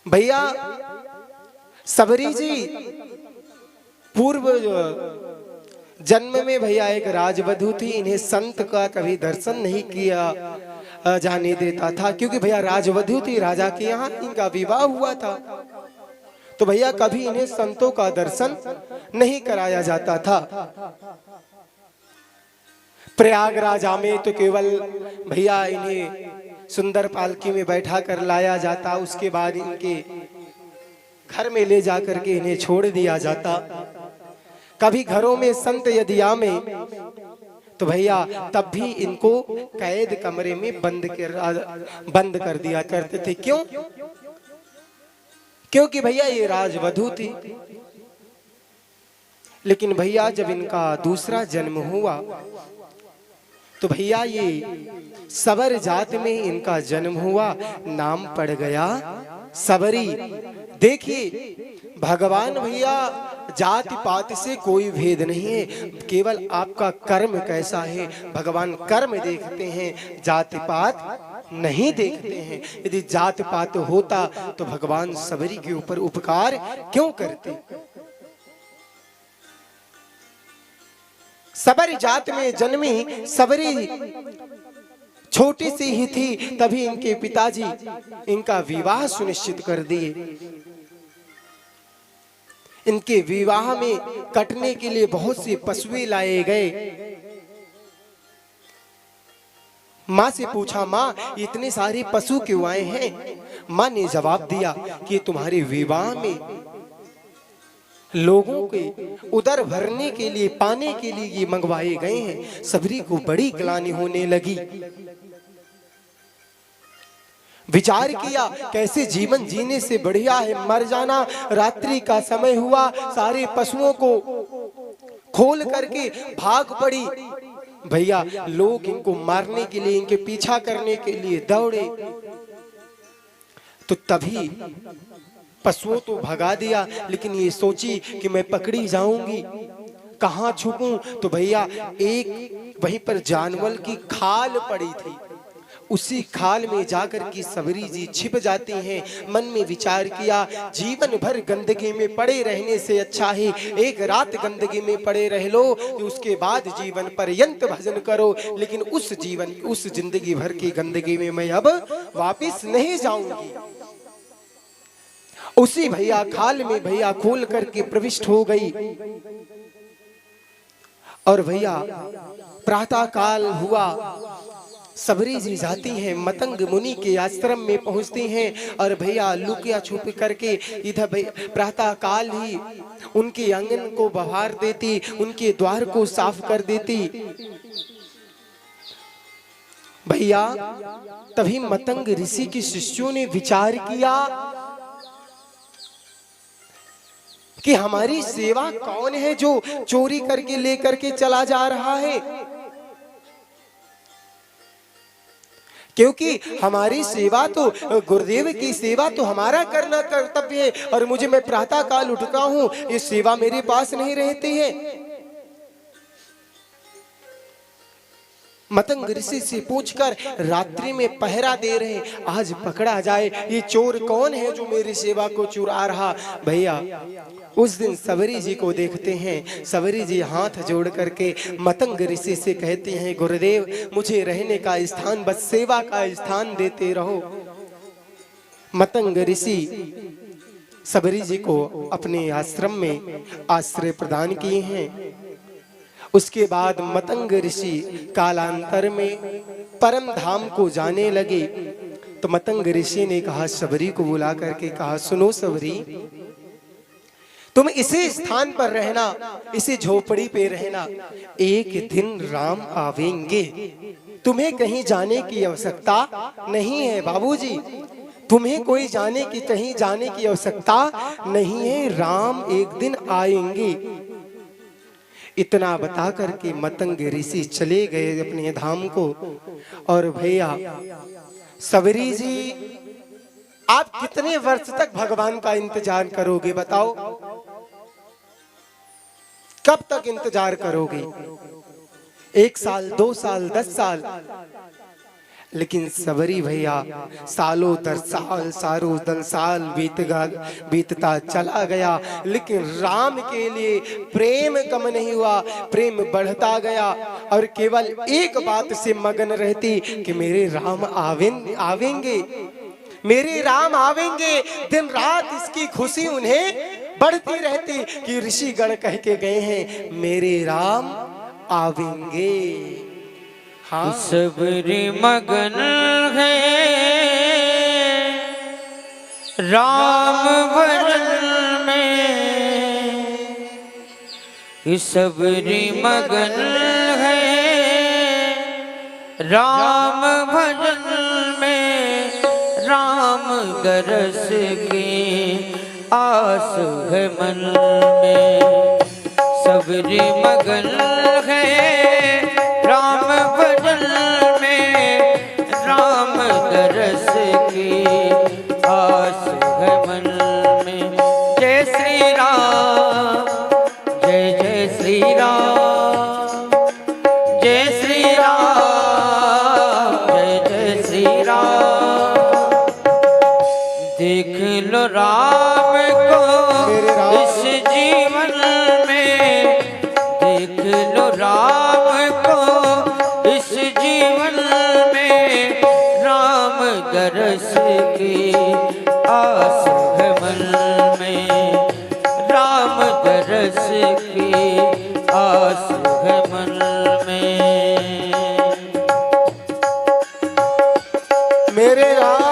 भैया सबरी जी पूर्व जन्म में भैया एक राजवधू थी। इन्हें संत का कभी दर्शन नहीं किया जाने देता था, क्योंकि भैया राजवधू थी, राजा के यहाँ इनका विवाह हुआ था। तो भैया कभी इन्हें संतों का दर्शन नहीं कराया जाता था। प्रयागराज में तो केवल भैया इन्हें सुंदर पालकी में बैठा कर लाया जाता, उसके बाद इनके घर में ले जाकर के इन्हें छोड़ दिया जाता। कभी घरों में संत यदि आवे तो भैया तब भी इनको कैद कमरे में बंद कर दिया करते थे। क्यों? क्योंकि भैया ये राजवधू थी। लेकिन भैया जब इनका दूसरा जन्म हुआ तो भैया ये सबर जात में इनका जन्म हुआ, नाम पड़ गया सबरी। देखिए भगवान भैया जाति पात से कोई भेद नहीं है, केवल आपका कर्म कैसा है भगवान कर्म देखते हैं, जाति पात नहीं देखते हैं। यदि जाति पात होता तो भगवान सबरी के ऊपर उपकार क्यों करते? सबरी जात में जन्मी सबरी छोटी सी ही थी, तभी इनके पिताजी इनका विवाह सुनिश्चित कर दिए। इनके विवाह में कटने के लिए बहुत से पशुएं लाए गए। माँ से पूछा, माँ इतने सारे पशु क्यों आए हैं? माँ ने जवाब दिया कि तुम्हारे विवाह में लोगों के उदर भरने के लिए, पाने के लिए ये मंगवाए गए हैं। सबरी को बड़ी ग्लानि होने लगी। विचार किया कैसे जीवन जीने से बढ़िया है मर जाना। रात्रि का समय हुआ, सारे पशुओं को खोल करके भाग पड़ी। भैया लोग इनको मारने के लिए, इनके पीछा करने के लिए दौड़े, तो तभी पशुओं तो भगा दिया, लेकिन ये सोची कि मैं पकड़ी जाऊंगी, कहाँ छुपूं? तो भैया एक वहीं पर जानवर की खाल पड़ी थी, उसी खाल में जाकर के सबरी जी छिप जाती हैं। मन में विचार किया जीवन भर गंदगी में पड़े रहने से अच्छा है एक रात गंदगी में पड़े रह लो, उसके बाद जीवन पर्यंत भजन करो। लेकिन उस जिंदगी भर की गंदगी में मैं अब वापिस नहीं जाऊंगी। उसी भैया खाल में भैया खोल करके प्रविष्ट हो गई। और भैया प्रातः काल हुआ, सबरी जी जाती हैं, मतंग मुनि के आश्रम में पहुंचती हैं और भैया लुकिया छुप करके इधर प्रातः काल ही उनके आंगन को बहार देती, उनके द्वार को साफ कर देती। भैया तभी मतंग ऋषि के शिष्यों ने विचार किया कि हमारी सेवा कौन है जो चोरी करके लेकर के चला जा रहा है, क्योंकि हमारी सेवा तो गुरुदेव की सेवा तो हमारा करना कर्तव्य है। और मुझे मैं प्रातः काल उठता हूँ, ये सेवा मेरे पास नहीं रहती है। मतंग ऋषि से पूछकर रात्रि में पहरा दे रहे, आज पकड़ा जाए ये चोर कौन है जो मेरी सेवा को चुरा रहा। भैया उस दिन सबरी जी को देखते हैं, सबरी जी हाथ जोड़ करके मतंग ऋषि से कहते हैं, गुरुदेव मुझे रहने का स्थान, बस सेवा का स्थान देते रहो। मतंग ऋषि सबरी जी को अपने आश्रम में आश्रय प्रदान किए हैं। उसके बाद मतंग ऋषि कालांतर में परम धाम को जाने लगे। तो मतंग ऋषि ने कहा, सबरी को बुला करके कहा, सुनो सबरी, तुम इसी स्थान पर रहना, इसी झोपड़ी पे रहना, एक दिन राम आवेंगे, तुम्हें कहीं जाने की आवश्यकता नहीं है। बाबूजी तुम्हें कोई कहीं जाने की आवश्यकता नहीं है, राम एक दिन आएंगे। इतना बता करके मतंग ऋषि चले गए अपने धाम को। और भैया सबरी जी आप कितने वर्ष तक भगवान का इंतजार करोगे बताओ? कब तक इंतजार करोगे? 1 साल, 2 साल, 10 साल? लेकिन सबरी भैया सालों दर साल सालों दर साल बीतता चला गया, लेकिन राम के लिए प्रेम कम नहीं हुआ, प्रेम बढ़ता गया। और केवल एक बात से मगन रहती कि मेरे राम आवेंगे, मेरे राम आवेंगे। दिन रात इसकी खुशी उन्हें बढ़ती रहती कि ऋषिगण कह के गए हैं मेरे राम आवेंगे। हाँ, सबरी मगन है राम भजन में, सबरी मगन है राम भजन में, राम दरस की आस है मन में। सबरी मगन है राम भजन में, राम दरस की आस है मन में। जय श्री राम, जय जय श्री राम, जय श्री राम, जय जय श्री राम। देख लो राम को इस जीवन में, देख लो राम को इस जीवन में, राम दरस की आस है मन में, राम दरस की आस है मन में। मेरे राम।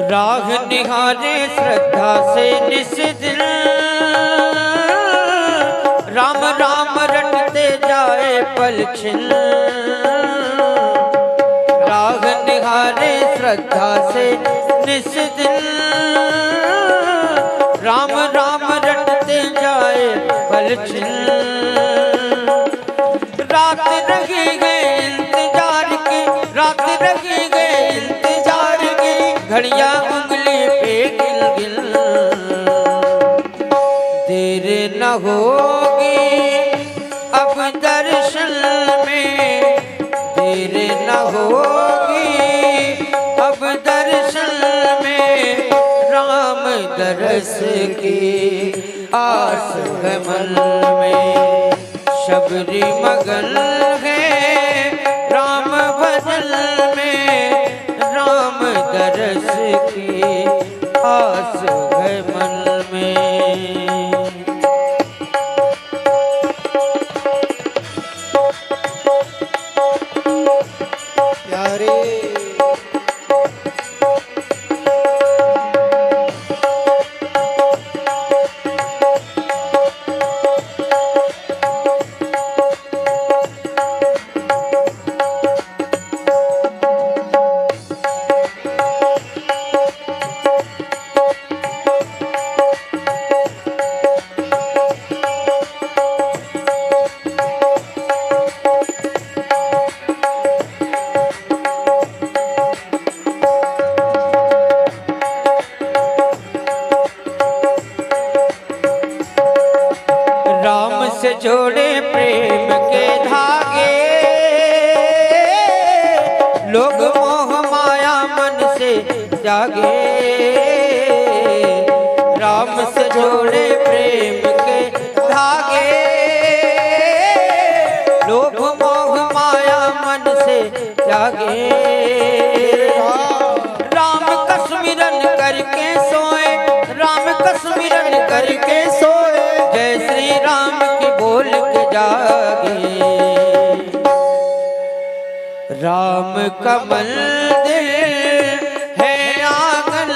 राह निहारे श्रद्धा से निस दिन, राम राम रटते जाए पल छिन। राह निहारे श्रद्धा से निस दिन, राम राम रटते जाए पल छिन। रात रही गए इंतजार की, रात रही गए इंतजार की, घड़ियां उंगली पे गिल गिल। देर न होगी अब दर्शन में, देर न होगी अब दर्शन में, राम दरस की आस है मन में। सबरी मगन है राम भजन में, राम दरस की आस है मन में। प्यारे से जोड़े प्रेम के धागे, लोग मोह माया मन से जागे। राम से जोड़े प्रेम के धागे, लोग मोह माया मन से जागे। राम का स्मरण करके सोए, राम का स्मरण करके सोए, जय श्री राम की बोल के जागे। राम का मंदिर है आंगन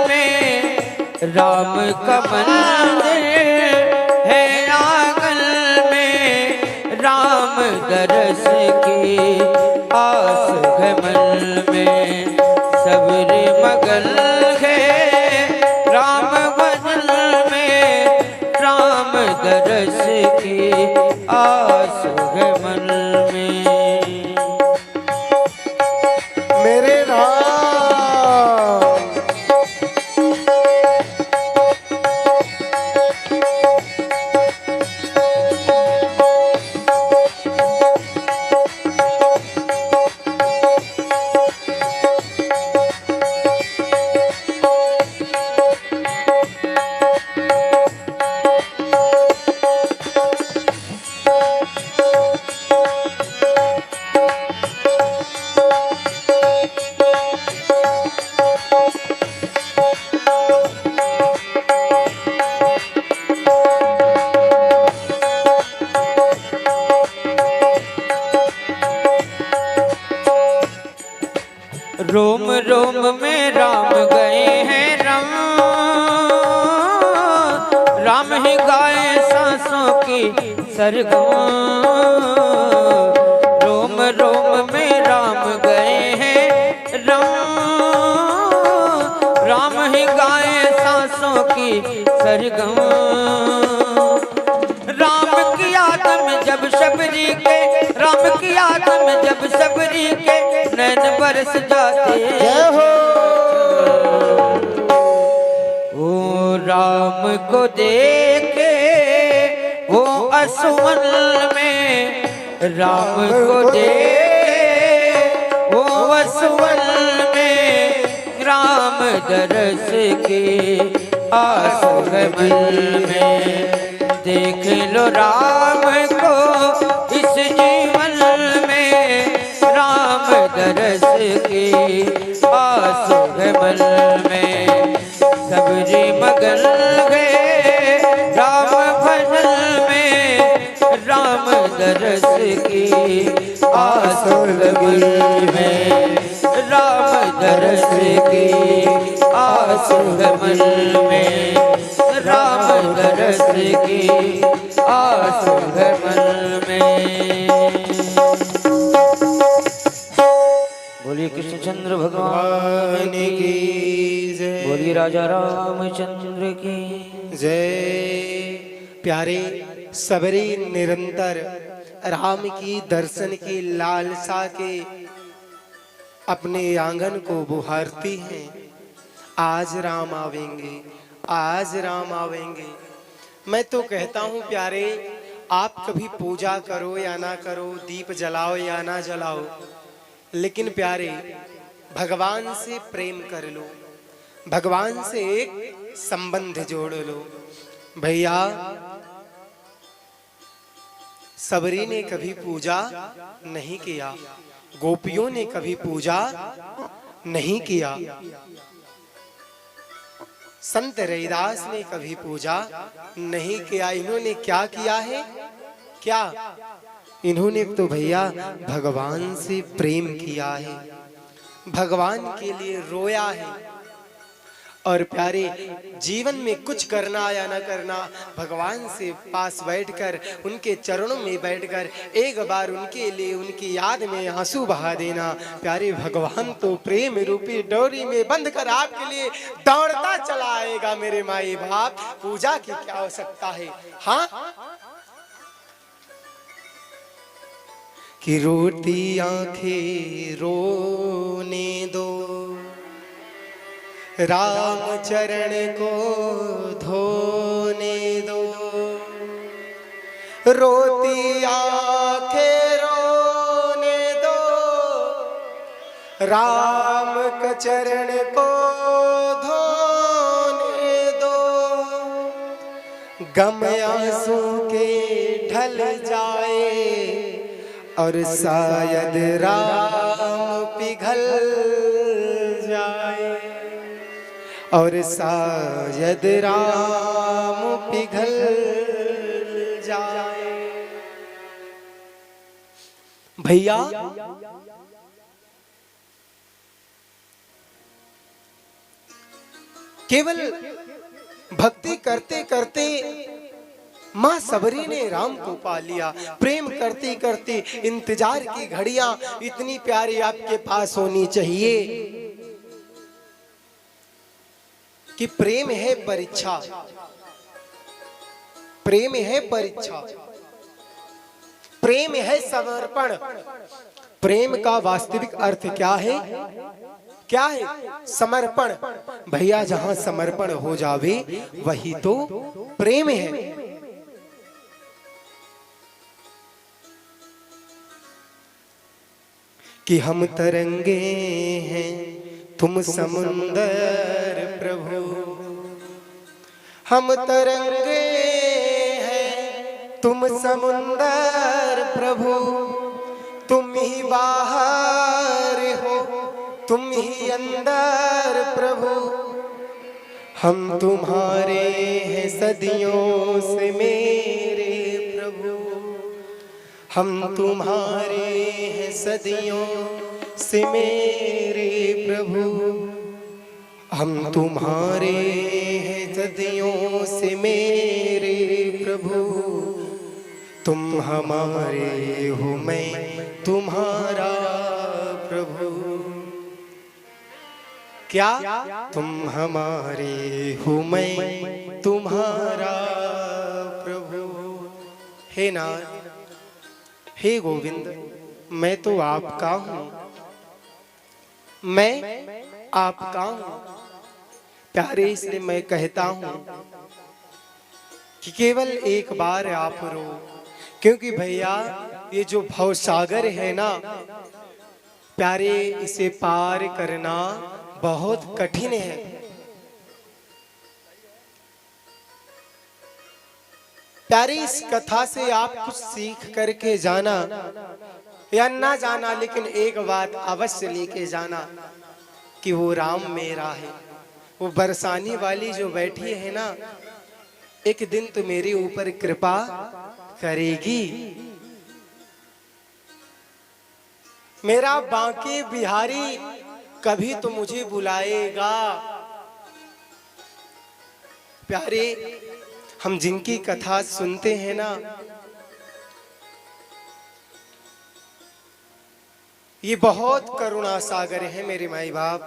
में, राम का मंदिर है आंगन में, राम दरस की आस है मन में, सबरे मगन है राम भजन में, राम दरस की आस है मन में। मेरे राम रोम रोम में राम गए हैं रम, राम ही गाए सांसों की सरगम। रोम रोम में राम गए हैं रम, राम ही गाए सांसों की सरगम। राम की याद में जब शबरी के, राम की याद में जब शबरी के नैन बरस जाते, जय हो। ओ राम को देखे वो असुवन में, राम को देखे वो असुवन में, राम दरस की आस है मन में। देख लो राम को इस जीवन में, राम दरस की आस है मन में, सबरी मगन गए राम भजन में, राम दरस की आस है मन में, राम दरस की आस है मन में, राम दरस की आस है मन में। बोलिए कृष्णचंद्र भगवान की जय, बोलिए राजा रामचंद्र की जय। प्यारे सबरी निरंतर राम की दर्शन की लालसा के अपने आंगन को बुहारती हैं। आज राम आवेंगे, आज राम आवेंगे। मैं तो कहता हूँ प्यारे, आप कभी पूजा करो या ना करो, दीप जलाओ या ना जलाओ, लेकिन प्यारे भगवान से प्रेम कर लो, भगवान से एक संबंध जोड़ लो। भैया सबरी ने कभी पूजा नहीं किया, गोपियों ने कभी पूजा नहीं किया, संत रैदास ने कभी पूजा नहीं किया। इन्होंने क्या किया है? क्या इन्होंने तो भैया भगवान से प्रेम किया है, भगवान के लिए रोया है। और प्यारे जीवन में कुछ करना या ना करना, भगवान से पास बैठकर उनके चरणों में बैठकर एक बार उनके लिए उनकी याद में आंसू बहा देना। प्यारे भगवान तो प्रेम रूपी डोरी में बंध कर आपके लिए दौड़ता चला आएगा। मेरे माई बाप, पूजा की क्या आवश्यकता है? हाँ, कि रोती आंखें रोने दो, राम चरण को धोने दो, रोती आंखें रोने दो, राम का चरण को धोने दो। गम आंसू के ढल जाए और शायद राम पिघल जाए, और शायद राम पिघल जाए। भैया केवल भक्ति करते करते माँ सबरी ने राम को पा लिया। प्रेम करते करते इंतजार की घड़ियां इतनी प्यारी आपके पास होनी चाहिए कि प्रेम है परीक्षा, प्रेम है परीक्षा, प्रेम है समर्पण। प्रेम का वास्तविक अर्थ क्या है? क्या है? समर्पण। भैया जहां समर्पण हो जावे वही तो प्रेम है। कि हम तरंगे हैं तुम समुंदर प्रभु, हम तरंगे हैं तुम समुंदर प्रभु, तुम ही बाहर हो तुम ही अंदर प्रभु, हम तुम्हारे हैं सदियों से मेरे प्रभु, हम तुम्हारे हैं सदियों से मेरे प्रभु, हम तुम्हारे हैं सदियों से मेरे प्रभु, तुम हमारे हो मैं तुम्हारा प्रभु। क्या? तुम हमारे हो मैं तुम्हारा प्रभु। हे नाथ, हे गोविंद, मैं तो आपका हूं, मैं आपका हूं। प्यारे इसलिए मैं कहता हूं कि केवल एक बार आप रो, क्योंकि भैया ये जो भवसागर है ना प्यारे, इसे पार करना बहुत कठिन है। प्यारे इस कथा से आप कुछ सीख करके जाना या ना जाना, लेकिन एक बात अवश्य लेके जाना कि वो राम मेरा है। वो बरसाने वाली जो बैठी है ना, एक दिन तो मेरे ऊपर कृपा करेगी। मेरा बांके बिहारी कभी तो मुझे बुलाएगा। प्यारे, हम जिनकी कथा सुनते हैं ना, ये बहुत करुणा सागर है मेरे माई बाप।